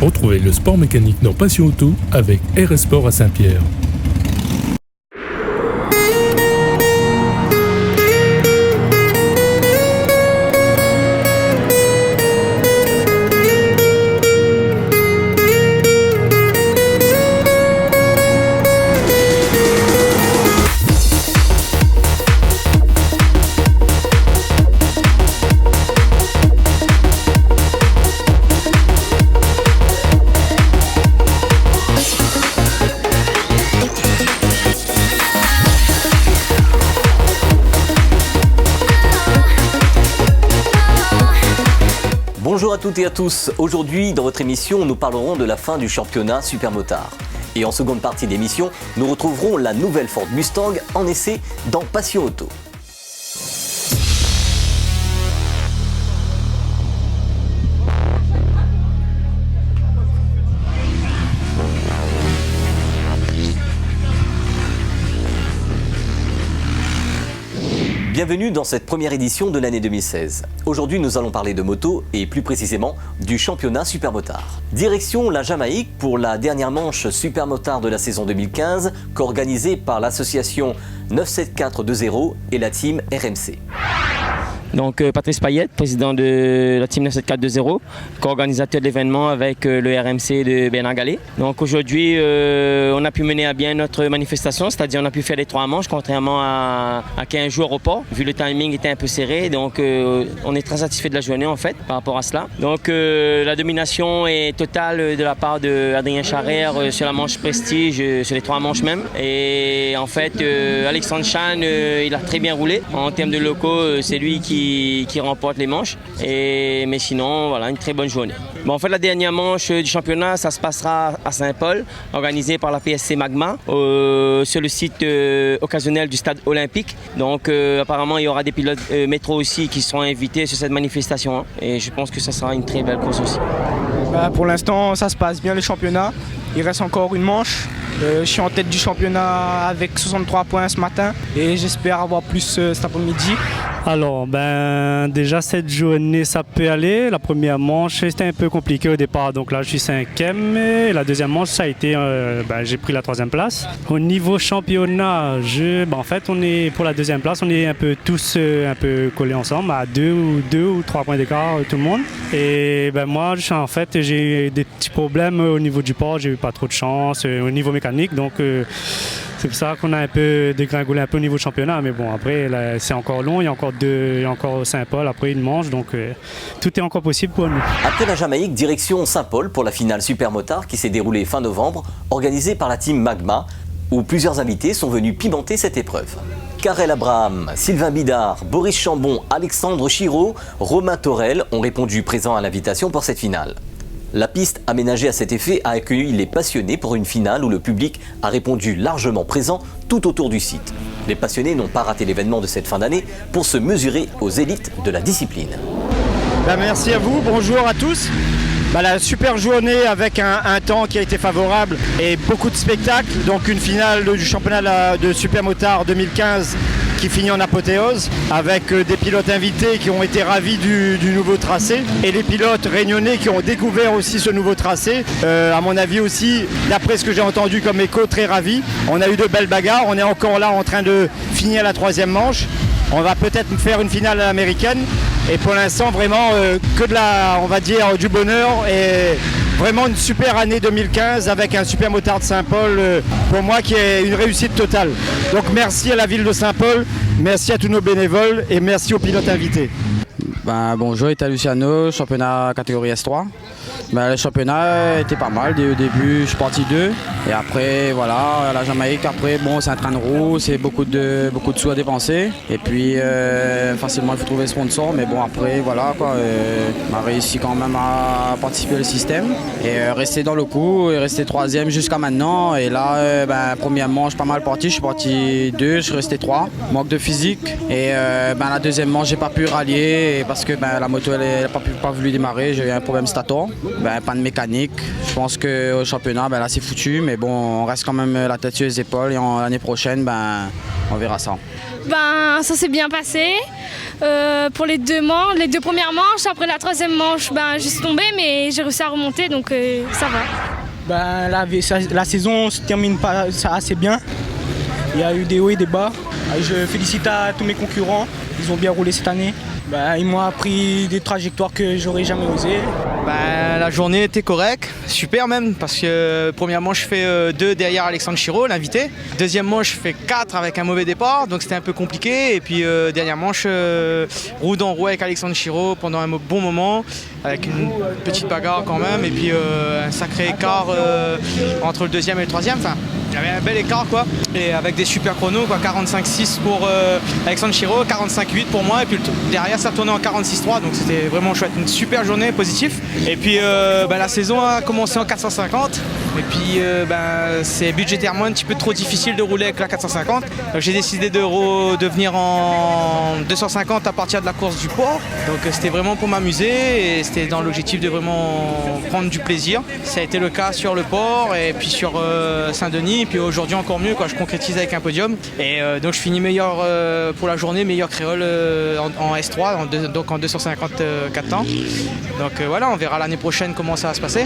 Retrouvez le sport mécanique dans Passion Auto avec RS Sport à Saint-Pierre. Bonjour à toutes et à tous. Aujourd'hui, dans votre émission, nous parlerons de la fin du championnat Supermotard. Et en seconde partie d'émission, nous retrouverons la nouvelle Ford Mustang en essai dans Passion Auto. Bienvenue dans cette première édition de l'année 2016. Aujourd'hui, nous allons parler de moto et plus précisément du championnat Supermotard. Direction la Jamaïque pour la dernière manche Supermotard de la saison 2015 qu'organisée par l'association 97420 et la team RMC. Donc Patrice Payette, président de la team 97420, co-organisateur de l'événement avec le RMC de Bernard Gallet. Donc aujourd'hui, on a pu mener à bien notre manifestation, c'est-à-dire on a pu faire les 3 manches, contrairement à 15 jours au report, vu le timing était un peu serré. Donc on est très satisfait de la journée en fait, par rapport à cela. Donc la domination est totale de la part d'Adrien Charrère sur la manche Prestige, sur les 3 manches même. Et en fait, Alexandre Chan, il a très bien roulé. En termes de locaux, c'est lui qui remporte les manches. Mais sinon, voilà, une très bonne journée. Bon, en fait, la dernière manche du championnat, ça se passera à Saint-Paul, organisée par la PSC Magma, sur le site occasionnel du stade olympique. Donc, apparemment, il y aura des pilotes métro aussi qui seront invités sur cette manifestation. Hein, et je pense que ça sera une très belle course aussi. Pour l'instant, ça se passe bien le championnat. Il reste encore une manche. Je suis en tête du championnat avec 63 points ce matin et j'espère avoir plus cet après-midi. Alors, déjà cette journée, ça peut aller. La première manche, c'était un peu compliqué au départ. Donc là, je suis 5e. Et la deuxième manche, ça a été, j'ai pris la 3e place. Au niveau championnat, en fait, on est pour la 2e place, on est un peu tous un peu collés ensemble, à 2 ou 3 points d'écart, tout le monde. Et moi, en fait, j'ai eu des petits problèmes au niveau du port. J'ai eu pas trop de chance au niveau mécanique. Donc, c'est pour ça qu'on a un peu dégringolé un peu au niveau championnat, mais bon, après, là, c'est encore long, il y a encore Saint-Paul, après une manche, donc tout est encore possible pour nous. Après la Jamaïque, direction Saint-Paul pour la finale Supermotard qui s'est déroulée fin novembre, organisée par la team Magma, où plusieurs invités sont venus pimenter cette épreuve. Karel Abraham, Sylvain Bidard, Boris Chambon, Alexandre Chiraud, Romain Torel ont répondu présents à l'invitation pour cette finale. La piste aménagée à cet effet a accueilli les passionnés pour une finale où le public a répondu largement présent tout autour du site. Les passionnés n'ont pas raté l'événement de cette fin d'année pour se mesurer aux élites de la discipline. Merci à vous, bonjour à tous. La super journée avec un temps qui a été favorable et beaucoup de spectacles. Donc une finale du championnat de Supermotard 2015 qui finit en apothéose avec des pilotes invités qui ont été ravis du nouveau tracé et les pilotes réunionnais qui ont découvert aussi ce nouveau tracé. À mon avis aussi, d'après ce que j'ai entendu comme écho, très ravis. On a eu de belles bagarres, on est encore là en train de finir la 3e manche. On va peut-être faire une finale américaine et pour l'instant vraiment que on va dire du bonheur et vraiment une super année 2015 avec un Supermotard de Saint-Paul pour moi qui est une réussite totale. Donc merci à la ville de Saint-Paul, merci à tous nos bénévoles et merci aux pilotes invités. Bonjour, Ita Luciano, championnat catégorie S3. Le championnat était pas mal. Au début, je suis parti 2. Et après, voilà, la Jamaïque, après, c'est un train de roue, c'est beaucoup de sous à dépenser. Et puis, facilement, il faut trouver sponsor. Mais bon, après, voilà, quoi. On a réussi quand même à participer au système. Et rester dans le coup, et rester 3e jusqu'à maintenant. Et là, première manche, pas mal parti. Je suis parti 2, je suis resté 3. Manque de physique. Et la deuxième manche, j'ai pas pu rallier parce que la moto elle n'a pas voulu démarrer, j'ai eu un problème stator, panne mécanique. Je pense qu'au championnat là c'est foutu, mais bon on reste quand même la tête sur les épaules et l'année prochaine on verra ça. Ça s'est bien passé pour les deux premières manches. Après la troisième manche, je suis tombée, mais j'ai réussi à remonter, donc ça va. La saison se termine pas assez bien. Il y a eu des hauts et des bas. Je félicite à tous mes concurrents, ils ont bien roulé cette année. Ils m'ont appris des trajectoires que j'aurais jamais osé. La journée était correcte, super même, parce que premièrement je fais 2 derrière Alexandre Chiraud, l'invité. Deuxièmement je fais 4 avec un mauvais départ, donc c'était un peu compliqué. Et puis dernière manche, roue dans roue avec Alexandre Chiraud pendant un bon moment, avec une petite bagarre quand même. Et puis un sacré écart entre le deuxième et le troisième. Enfin, il y avait un bel écart quoi. Et avec des super chronos, 45-6 pour Alexandre Chiraud, 45-8 pour moi. Et puis derrière ça tournait en 46-3, donc c'était vraiment chouette, une super journée, positif. Et puis la saison a commencé en 450 et puis c'est budgétairement un petit peu trop difficile de rouler avec la 450. Donc j'ai décidé de venir en 250 à partir de la course du port. Donc c'était vraiment pour m'amuser et c'était dans l'objectif de vraiment prendre du plaisir. Ça a été le cas sur le port et puis sur Saint-Denis, et puis aujourd'hui encore mieux je concrétise avec un podium. Et donc je finis meilleur pour la journée, meilleur créole en S3, donc en 254 temps. Donc voilà, on verra l'année prochaine comment ça va se passer.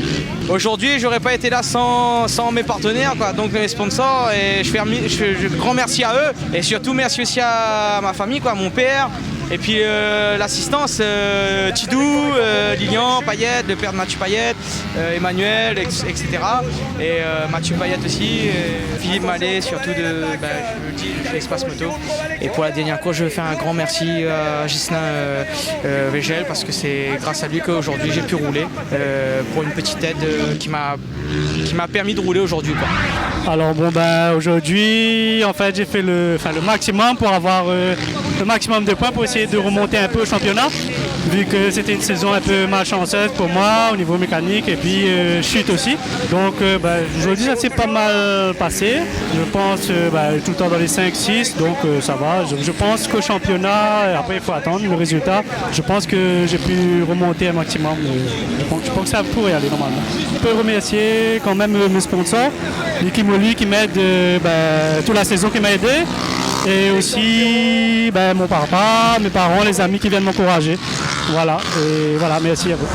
Aujourd'hui, j'aurais pas été là sans mes partenaires, donc mes sponsors, et je fais grand merci à eux, et surtout merci aussi à ma famille, mon père, et puis l'assistance, Tidou, Lilian Payette, le père de Mathieu Payette, Emmanuel, etc. Et Mathieu Payette aussi, Philippe Mallet, surtout je le dis, de Espace Moto. Et pour la dernière course, je veux faire un grand merci à Ghislain Végel, parce que c'est grâce à lui qu'aujourd'hui j'ai pu rouler pour une petite aide qui m'a permis de rouler aujourd'hui. Alors aujourd'hui, en fait, j'ai fait le maximum pour avoir le maximum de points pour essayer de remonter un peu au championnat, vu que c'était une saison un peu malchanceuse pour moi au niveau mécanique et puis chute aussi. Donc aujourd'hui ça s'est pas mal passé. Je pense tout le temps dans les 5-6, donc ça va. Je pense qu'au championnat, après il faut attendre le résultat. Je pense que j'ai pu remonter un maximum. Je pense que ça pourrait aller normalement. Je peux remercier quand même mes sponsors, Niki Moli qui m'aide toute la saison, qui m'a aidé. Et aussi mon papa, mes parents, les amis qui viennent m'encourager. Voilà, et voilà, merci à vous.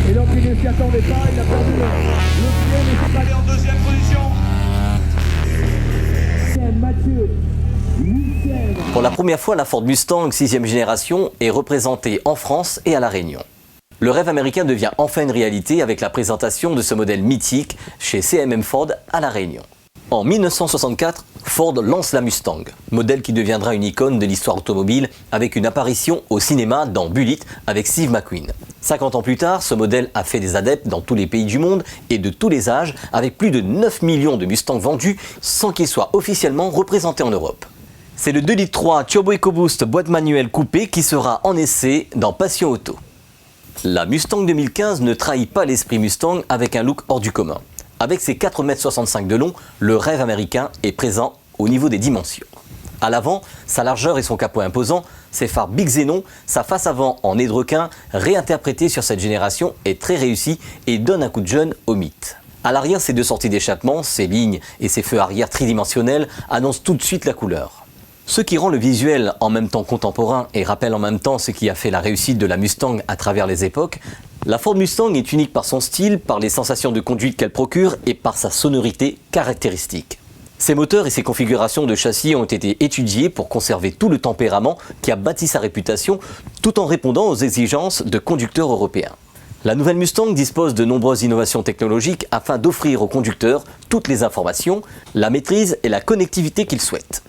Et donc il ne s'y attendait pas, il a perdu le pied, mais il est allé en deuxième position. C'est Mathieu. Pour la première fois, la Ford Mustang 6e génération est représentée en France et à La Réunion. Le rêve américain devient enfin une réalité avec la présentation de ce modèle mythique chez CMM Ford à La Réunion. En 1964, Ford lance la Mustang, modèle qui deviendra une icône de l'histoire automobile avec une apparition au cinéma dans Bullitt avec Steve McQueen. 50 ans plus tard, ce modèle a fait des adeptes dans tous les pays du monde et de tous les âges, avec plus de 9 millions de Mustangs vendus sans qu'il soit officiellement représenté en Europe. C'est le 2,3 litres Turbo EcoBoost boîte manuelle coupé qui sera en essai dans Passion Auto. La Mustang 2015 ne trahit pas l'esprit Mustang avec un look hors du commun. Avec ses 4,65 m de long, le rêve américain est présent au niveau des dimensions. À l'avant, sa largeur et son capot imposant, ses phares Big Xenon, sa face avant en nez de requin, réinterprétée sur cette génération, est très réussie et donne un coup de jeune au mythe. À l'arrière, ses 2 sorties d'échappement, ses lignes et ses feux arrière tridimensionnels annoncent tout de suite la couleur. Ce qui rend le visuel en même temps contemporain et rappelle en même temps ce qui a fait la réussite de la Mustang à travers les époques, la Ford Mustang est unique par son style, par les sensations de conduite qu'elle procure et par sa sonorité caractéristique. Ses moteurs et ses configurations de châssis ont été étudiés pour conserver tout le tempérament qui a bâti sa réputation tout en répondant aux exigences de conducteurs européens. La nouvelle Mustang dispose de nombreuses innovations technologiques afin d'offrir aux conducteurs toutes les informations, la maîtrise et la connectivité qu'ils souhaitent.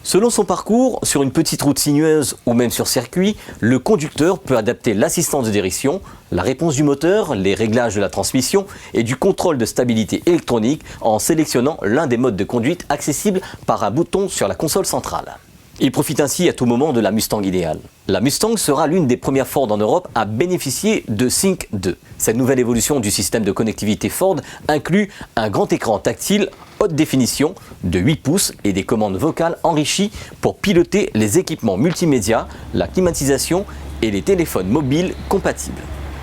Selon son parcours, sur une petite route sinueuse ou même sur circuit, le conducteur peut adapter l'assistance de direction, la réponse du moteur, les réglages de la transmission et du contrôle de stabilité électronique en sélectionnant l'un des modes de conduite accessibles par un bouton sur la console centrale. Il profite ainsi à tout moment de la Mustang idéale. La Mustang sera l'une des premières Ford en Europe à bénéficier de Sync 2. Cette nouvelle évolution du système de connectivité Ford inclut un grand écran tactile haute définition de 8 pouces et des commandes vocales enrichies pour piloter les équipements multimédia, la climatisation et les téléphones mobiles compatibles.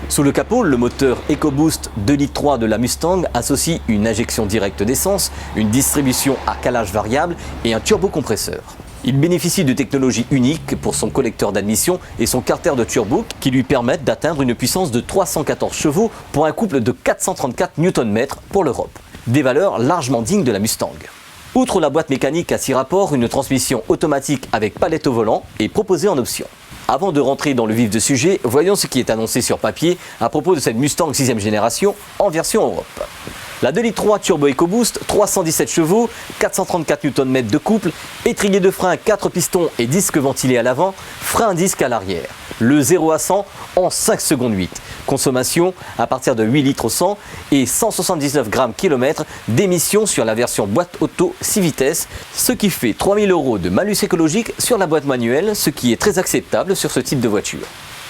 Sous le capot, le moteur EcoBoost 2,3 litres de la Mustang associe une injection directe d'essence, une distribution à calage variable et un turbocompresseur. Il bénéficie de technologies uniques pour son collecteur d'admission et son carter de turbo qui lui permettent d'atteindre une puissance de 314 chevaux pour un couple de 434 Nm pour l'Europe. Des valeurs largement dignes de la Mustang. Outre la boîte mécanique à 6 rapports, une transmission automatique avec palette au volant est proposée en option. Avant de rentrer dans le vif du sujet, voyons ce qui est annoncé sur papier à propos de cette Mustang 6e génération en version Europe. La 2,3 litres Turbo EcoBoost, 317 chevaux, 434 Nm de couple, étrier de frein 4 pistons et disque ventilé à l'avant, frein à disque à l'arrière. Le 0 à 100 en 5 secondes 8. Consommation à partir de 8 litres au 100 et 179 grammes km d'émissions sur la version boîte auto 6 vitesses, ce qui fait 3 000 € de malus écologique sur la boîte manuelle, ce qui est très acceptable sur ce type de voiture.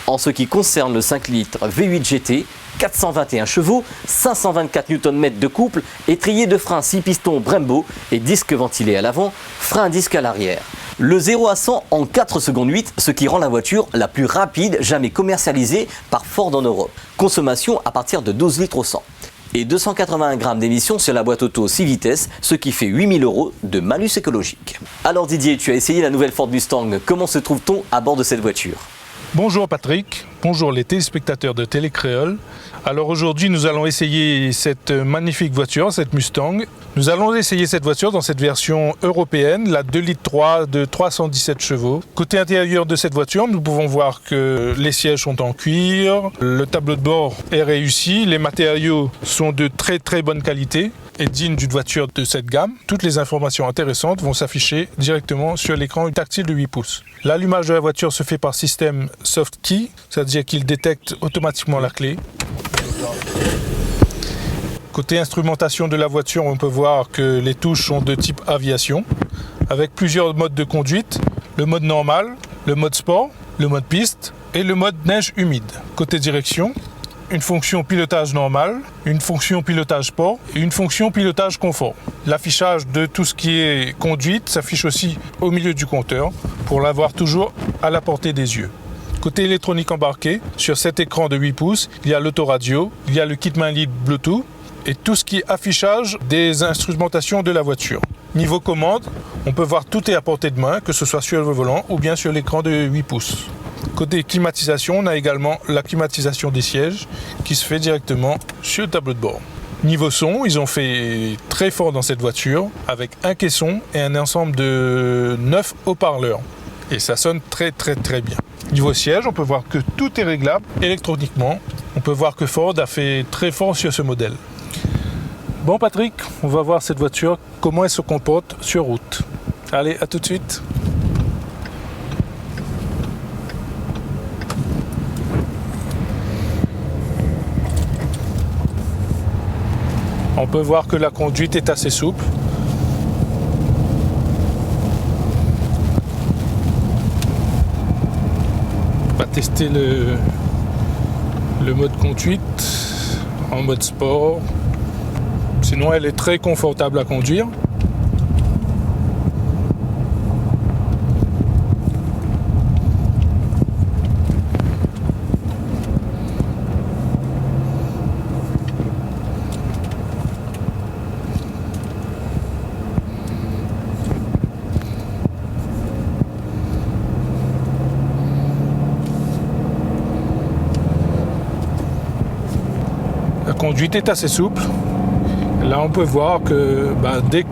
En ce qui concerne le 5 litres V8 GT, 421 chevaux, 524 Nm de couple, étrier de frein 6 pistons Brembo et disque ventilé à l'avant, frein à disque à l'arrière. Le 0 à 100 en 4 secondes 8, ce qui rend la voiture la plus rapide jamais commercialisée par Ford en Europe. Consommation à partir de 12 litres au 100. Et 281 grammes d'émissions sur la boîte auto 6 vitesses, ce qui fait 8 000 € de malus écologique. Alors Didier, tu as essayé la nouvelle Ford Mustang. Comment se trouve-t-on à bord de cette voiture ? Bonjour Patrick, bonjour les téléspectateurs de Télécréole. Alors aujourd'hui nous allons essayer cette magnifique voiture, cette Mustang. Nous allons essayer cette voiture dans cette version européenne, la 2,3 litres de 317 chevaux. Côté intérieur de cette voiture, nous pouvons voir que les sièges sont en cuir, le tableau de bord est réussi, les matériaux sont de très bonne qualité et dignes d'une voiture de cette gamme. Toutes les informations intéressantes vont s'afficher directement sur l'écran tactile de 8 pouces. L'allumage de la voiture se fait par système soft key, c'est-à-dire qu'il détecte automatiquement la clé. Côté instrumentation de la voiture, on peut voir que les touches sont de type aviation, avec plusieurs modes de conduite, le mode normal, le mode sport, le mode piste et le mode neige humide. Côté direction, une fonction pilotage normal, une fonction pilotage sport et une fonction pilotage confort. L'affichage de tout ce qui est conduite s'affiche aussi au milieu du compteur pour l'avoir toujours à la portée des yeux. Côté électronique embarqué, sur cet écran de 8 pouces, il y a l'autoradio, il y a le kit main libre Bluetooth et tout ce qui est affichage des instrumentations de la voiture. Niveau commande, on peut voir tout est à portée de main, que ce soit sur le volant ou bien sur l'écran de 8 pouces. Côté climatisation, on a également la climatisation des sièges qui se fait directement sur le tableau de bord. Niveau son, ils ont fait très fort dans cette voiture avec un caisson et un ensemble de 9 haut-parleurs. Et ça sonne très bien. Niveau siège, on peut voir que tout est réglable électroniquement. On peut voir que Ford a fait très fort sur ce modèle. Bon Patrick, on va voir cette voiture, comment elle se comporte sur route. Allez, à tout de suite. On peut voir que la conduite est assez souple. On va tester le mode conduite en mode sport. Sinon, elle est très confortable à conduire. La conduite est assez souple. Là, on peut voir que dès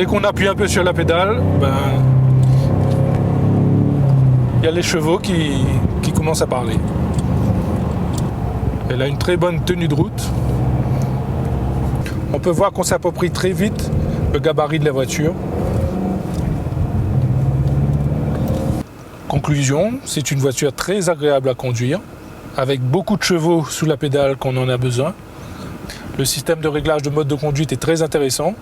qu'on appuie un peu sur la pédale, il y a les chevaux qui commencent à parler. Elle a une très bonne tenue de route. On peut voir qu'on s'approprie très vite le gabarit de la voiture. Conclusion, c'est une voiture très agréable à conduire, avec beaucoup de chevaux sous la pédale quand on en a besoin. Le système de réglage de mode de conduite est très intéressant.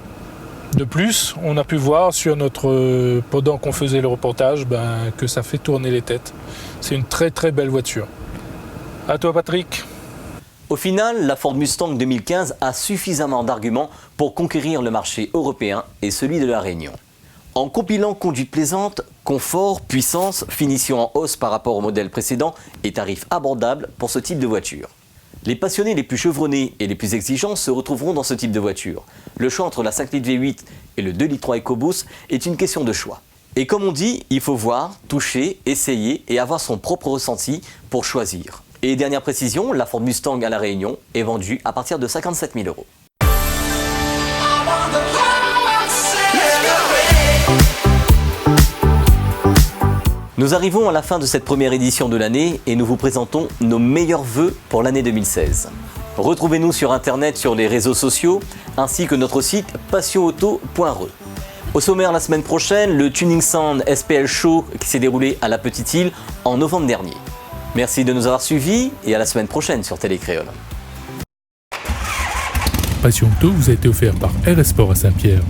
De plus, on a pu voir pendant qu'on faisait le reportage, que ça fait tourner les têtes. C'est une très belle voiture. À toi Patrick. Au final, la Ford Mustang 2015 a suffisamment d'arguments pour conquérir le marché européen et celui de la Réunion. En compilant conduite plaisante, confort, puissance, finition en hausse par rapport au modèle précédent et tarifs abordables pour ce type de voiture. Les passionnés les plus chevronnés et les plus exigeants se retrouveront dans ce type de voiture. Le choix entre la 5 litres V8 et le 2 litres 3 EcoBoost est une question de choix. Et comme on dit, il faut voir, toucher, essayer et avoir son propre ressenti pour choisir. Et dernière précision, la Ford Mustang à La Réunion est vendue à partir de 57 000 €. Nous arrivons à la fin de cette première édition de l'année et nous vous présentons nos meilleurs vœux pour l'année 2016. Retrouvez-nous sur internet, sur les réseaux sociaux, ainsi que notre site passionauto.re. Au sommaire la semaine prochaine, le Tuning Sound SPL Show qui s'est déroulé à la Petite Île en novembre dernier. Merci de nous avoir suivis et à la semaine prochaine sur Télécréole. Passion Auto vous a été offert par RS Sport à Saint-Pierre.